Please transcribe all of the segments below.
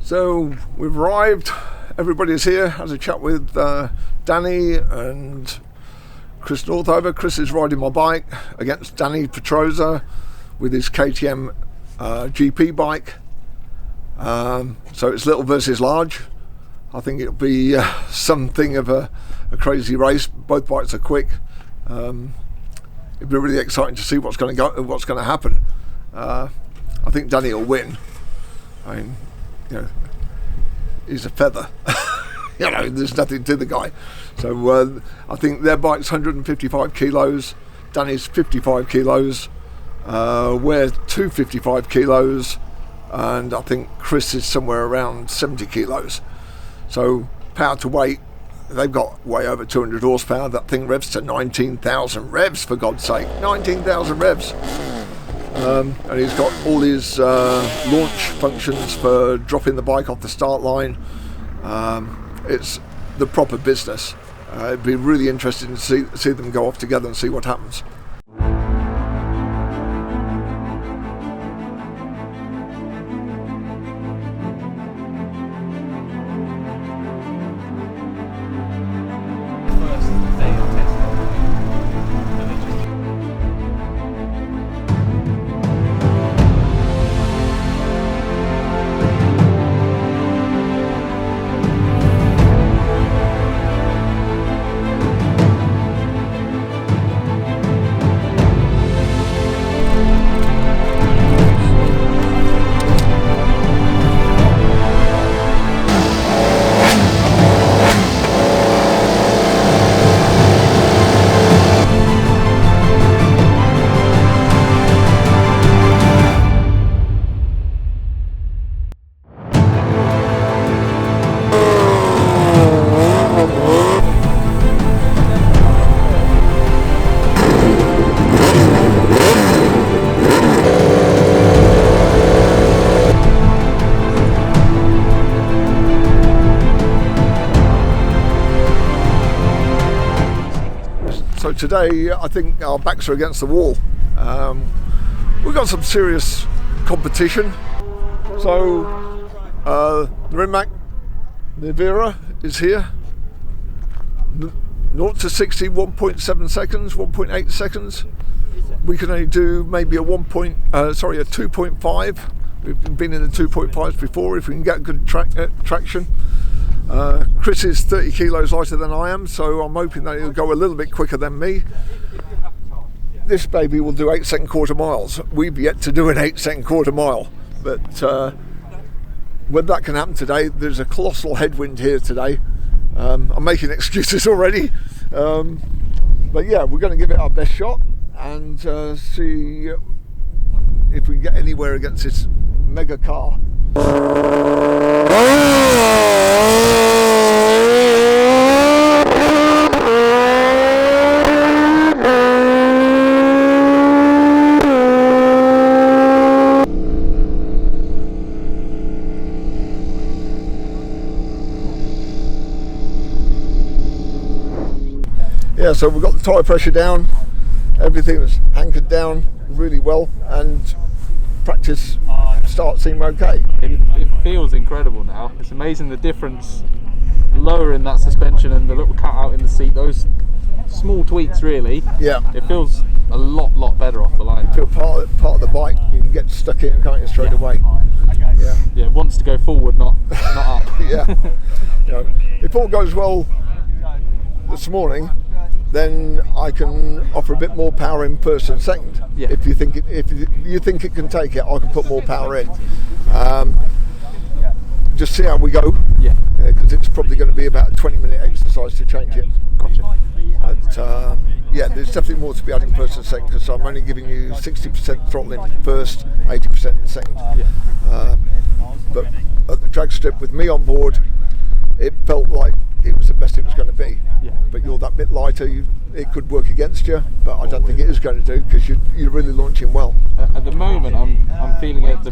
So we've arrived, everybody's here. Has a chat with Dani and Chris Northover. Chris is riding my bike against Dani Pedrosa with his KTM GP bike. So it's little versus large. I think it'll be something of a crazy race. Both bikes are quick. It'll be really exciting to see what's going to happen. I think Dani will win. I mean, you know, he's a feather. You know, there's nothing to the guy. So I think their bike's 155 kilos. Dani's 55 kilos. We're 255 kilos. And I think Chris is somewhere around 70 kilos. So power to weight, they've got way over 200 horsepower. That thing revs to 19,000 revs, for God's sake. 19,000 revs. And he's got all his launch functions for dropping the bike off the start line. It's the proper business. It'd be really interesting to see them go off together and see what happens. So today I think our backs are against the wall. We've got some serious competition. So the Rimac Nevera is here. 0 to 60, 1.7 seconds, 1.8 seconds. We can only do maybe a 2.5. We've been in the 2.5s before if we can get good traction. Chris is 30 kilos lighter than I am, so I'm hoping that he'll go a little bit quicker than me. This baby will do 8-second quarter miles. We've yet to do an 8-second quarter mile, but whether that can happen today, there's a colossal headwind here today. I'm making excuses already, but yeah, we're going to give it our best shot and see if we can get anywhere against this mega car. Yeah, so we've got the tyre pressure down, everything was anchored down really well, and practice start seemed okay. It feels incredible now. It's amazing the difference lowering that suspension and the little cutout in the seat, those small tweaks really. Yeah. It feels a lot better off the line. You feel part of the bike, you can get stuck in, can't you, straight away. Yeah. Yeah, it wants to go forward, not up. Yeah. You know, if all goes well this morning, then I can offer a bit more power in first and second. Yeah. If you think it can take it, I can put more power in. Just see how we go. Yeah. Because it's probably going to be about a 20-minute exercise to change it. Gotcha. But yeah, there's definitely more to be adding first and second, because I'm only giving you 60% throttle in first, 80% in second. Yeah. But at the drag strip with me on board, it felt like it was the best it was going to be. Yeah. But you're that bit lighter, it could work against you, but I don't think it is going to do, because you're really launching well. At the moment, I'm feeling it. The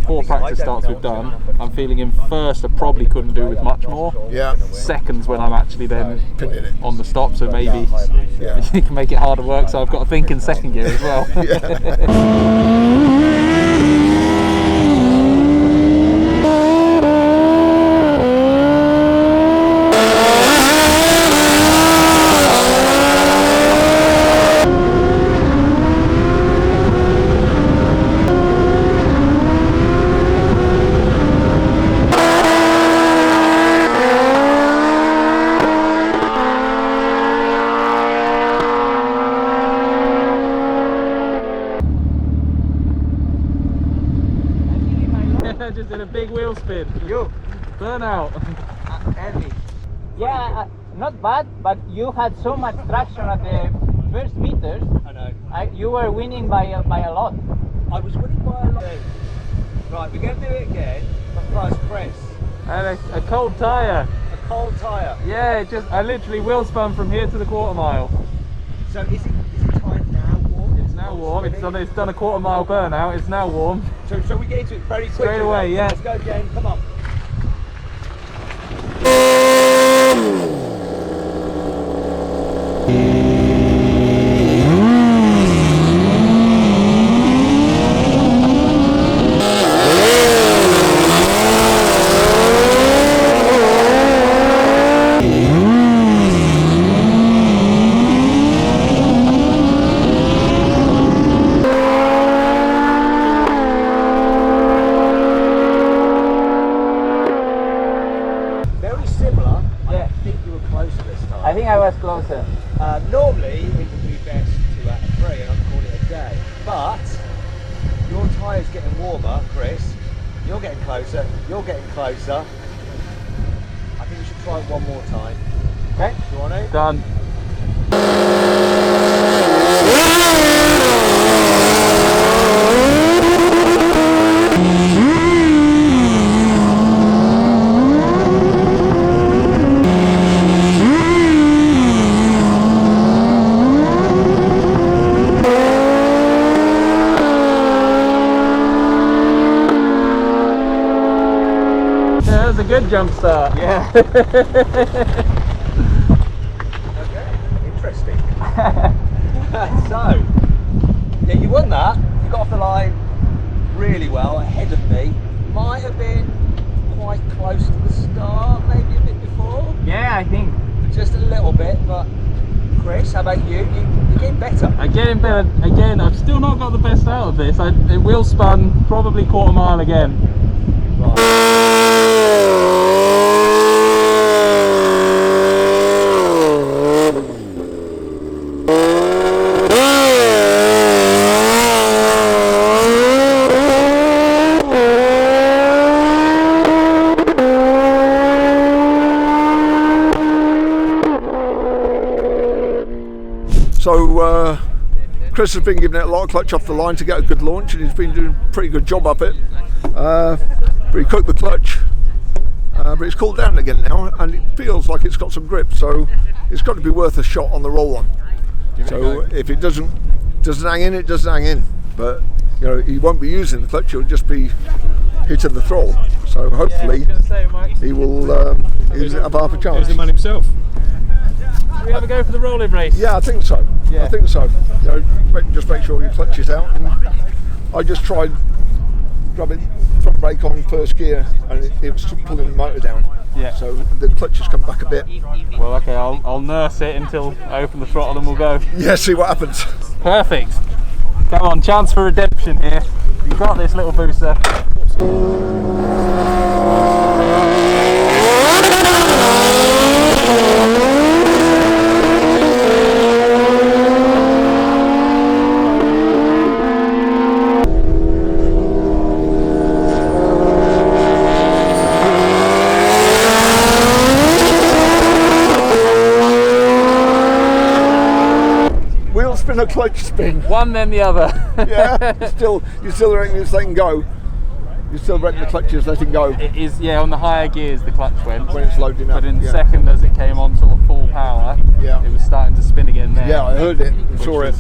4 practice starts we've done, I'm feeling in first I probably couldn't do with much more. Yeah. Seconds when I'm actually then on the stop, so maybe you can make it harder work. So I've got to think in second gear as well. burnout? Early. Yeah, not bad, but you had so much traction at the first meters. I know. You were winning by a lot. I was winning by a lot. Right, we're going to do it again, but first Chris. And a cold tyre. A cold tyre. Yeah, I literally wheel spun from here to the quarter mile. So is it time now warm? It's now warm. It's done a quarter mile burnout. It's now warm. So we get into it very quickly. Straight away, yeah. Let's go, Jen. Come on. I think I was closer. Normally it would be best 2 out of 3 and I'd call it a day. But your tyre's getting warmer, Chris. You're getting closer. You're getting closer. I think we should try it one more time. Okay. Do you want it? Done. A good jump start. Yeah. Okay, interesting. So, yeah, you won that. You got off the line really well, ahead of me. Might have been quite close to the start, maybe a bit before. Yeah, I think. Just a little bit, but Chris, how about you? You're getting better. I'm getting better. Again, I've still not got the best out of this. It wheel spun probably quarter mile again. Right. So Chris has been giving it a lot of clutch off the line to get a good launch, and he's been doing a pretty good job of it. But he cooked the clutch, but it's cooled down again now, and it feels like it's got some grip. So it's got to be worth a shot on the roll on. So if it doesn't hang in, it doesn't hang in. But you know, he won't be using the clutch; he'll just be hitting the throttle. So hopefully he will have half a chance. He's the man himself. Should we have a go for the rolling race? Yeah, I think so. Yeah. I think so. You know, just make sure your clutch is out. And I just tried grabbing front brake on first gear, and it was pulling the motor down. Yeah. So the clutch has come back a bit. Well, okay, I'll nurse it until I open the throttle and we'll go. Yeah, see what happens. Perfect. Come on, chance for redemption here. You've got this, little Busa. Spin a clutch spin. One then the other. Yeah, you still reckon it's letting go. You still reckon the clutch is letting go. It is, yeah. On the higher gears, the clutch went. When it's loading up. But in yeah. second, as it came on sort of full power, yeah, it was starting to spin again there. Yeah, I heard it. I saw it.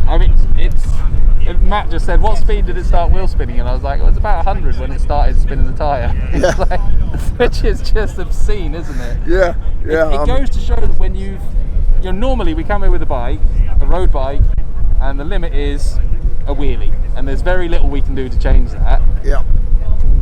I mean, Matt just said, "What speed did it start wheel spinning?" And I was like, "Well, it's about 100 when it started spinning the tyre." Yeah. Like, which is just obscene, isn't it? Yeah, yeah. It goes to show that when normally we come here with a road bike, and the limit is a wheelie, and there's very little we can do to change that. Yeah.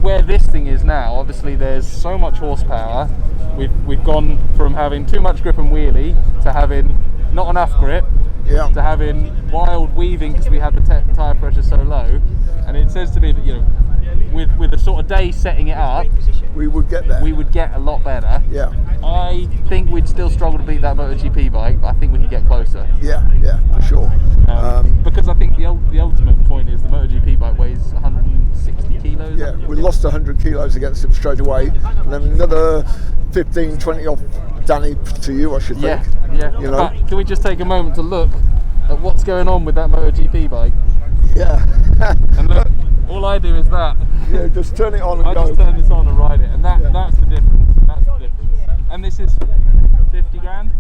Where this thing is now, obviously there's so much horsepower. We've gone from having too much grip and wheelie to having not enough grip, yeah, to having wild weaving because we have the tyre pressure so low. And it says to me that with a sort of day setting it up, we would get there. We would get a lot better. Yeah. I think we'd still struggle to beat that MotoGP bike, but I think we could get closer. Yeah, for sure. Because I think the ultimate point is the MotoGP bike weighs 160 kilos. Yeah, we lost 100 kilos against him straight away, and then another 15, 20 off Dani to you, I should think. Yeah. You know? Can we just take a moment to look at what's going on with that MotoGP bike? Yeah. And look, all I do is that. Yeah, just turn it on and I go. just turn this on and ride it, and that's the difference. That's the difference. And this is 50 grand?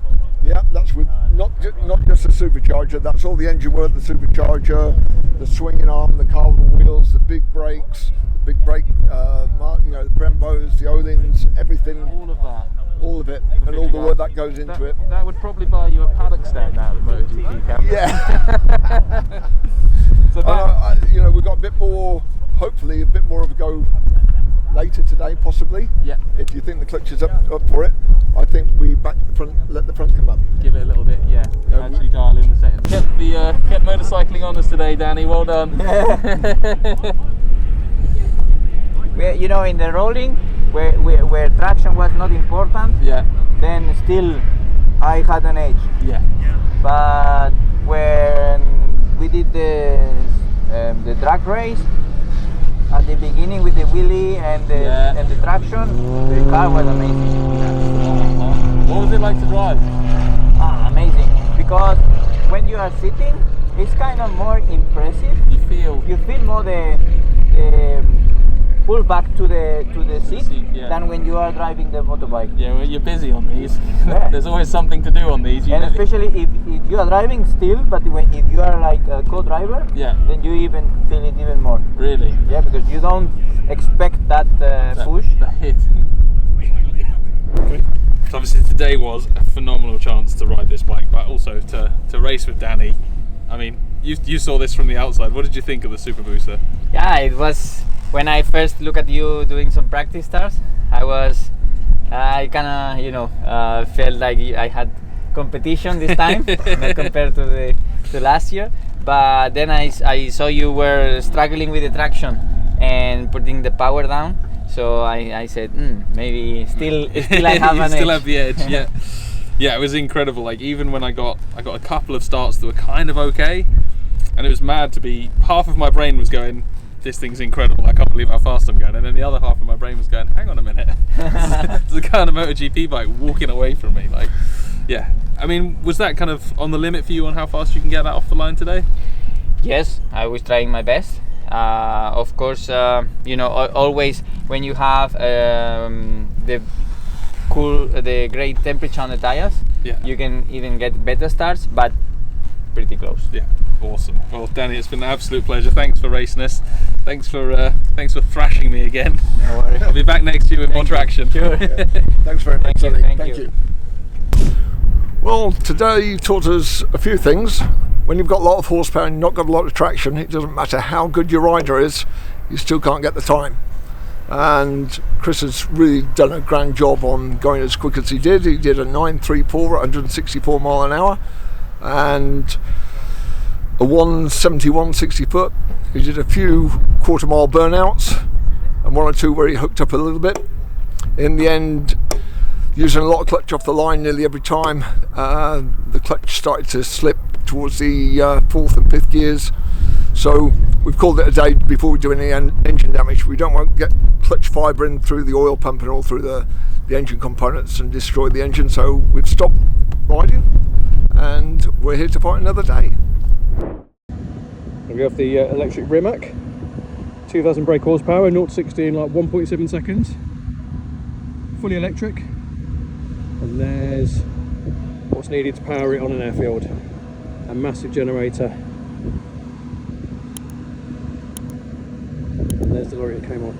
Yeah, that's with not just the supercharger. That's all the engine work, the supercharger, the swinging arm, the Carwow wheels, the big brakes, the brake, the Brembos, the Olins, everything. All of it, and all the work that goes into it. That would probably buy you a paddock stand out of the MotoGP camp. Yeah. So we've got a bit more, hopefully a bit more of a go later today, possibly. Yeah. If you think the clutch is up for it, I think we back the front, let the front come up. Give it a little bit, actually dial in the settings. Kept motorcycling on us today, Dani. Well done. In the rolling, where traction was not important, then still I had an edge. Yeah. But when we did the drag race, at the beginning with the wheelie and the traction, the car was amazing. What was it like to drive? Amazing, because when you are sitting, it's kind of more impressive. You feel more the pull back to the seat than when you are driving the motorbike. Yeah, well, you're busy on these. There's always something to do on these. And especially if you are driving still, but if you are like a co-driver, then you even feel it even more. Really? Yeah, because you don't expect that push. That hit. So obviously today was a phenomenal chance to ride this bike, but also to race with Dani. I mean, you saw this from the outside. What did you think of the SuperBusa? Yeah, it was. When I first looked at you doing some practice starts, I kind of, felt like I had competition this time, not compared to the last year. But then I saw you were struggling with the traction and putting the power down. So I said, maybe still I have an edge. Still have the edge, yeah. Yeah, it was incredible. Like even when I got a couple of starts that were kind of okay, and it was mad to be. Half of my brain was going, this thing's incredible, I can't believe how fast I'm going, and then the other half of my brain was going, hang on a minute, it's the kind of MotoGP bike walking away from me. Like, yeah, I mean, was that kind of on the limit for you on how fast you can get that off the line today? Yes, I was trying my best. Of course, always when you have the great temperature on the tires, you can even get better starts, but pretty close. Yeah. Awesome. Well, Dani, it's been an absolute pleasure. Thanks for racing us. Thanks for thrashing me again. No worries. I'll be back next year with more traction. Sure. Thanks very much. Thank you. Well, today you taught us a few things. When you've got a lot of horsepower and not got a lot of traction, it doesn't matter how good your rider is, you still can't get the time. And Chris has really done a grand job on going as quick as he did. He did a 9.34 at 164 mile an hour and a 171 60 foot. He did a few quarter mile burnouts and one or two where he hooked up a little bit. In the end, using a lot of clutch off the line nearly every time, the clutch started to slip towards the fourth and fifth gears. So we've called it a day before we do any engine damage. We don't want to get clutch fibre in through the oil pump and all through the engine components and destroy the engine. So we've stopped riding and we're here to fight another day. We have the electric Rimac, 2000 brake horsepower, 0 to 60 in like 1.7 seconds, fully electric, and there's what's needed to power it on an airfield, a massive generator, and there's the lorry that came on.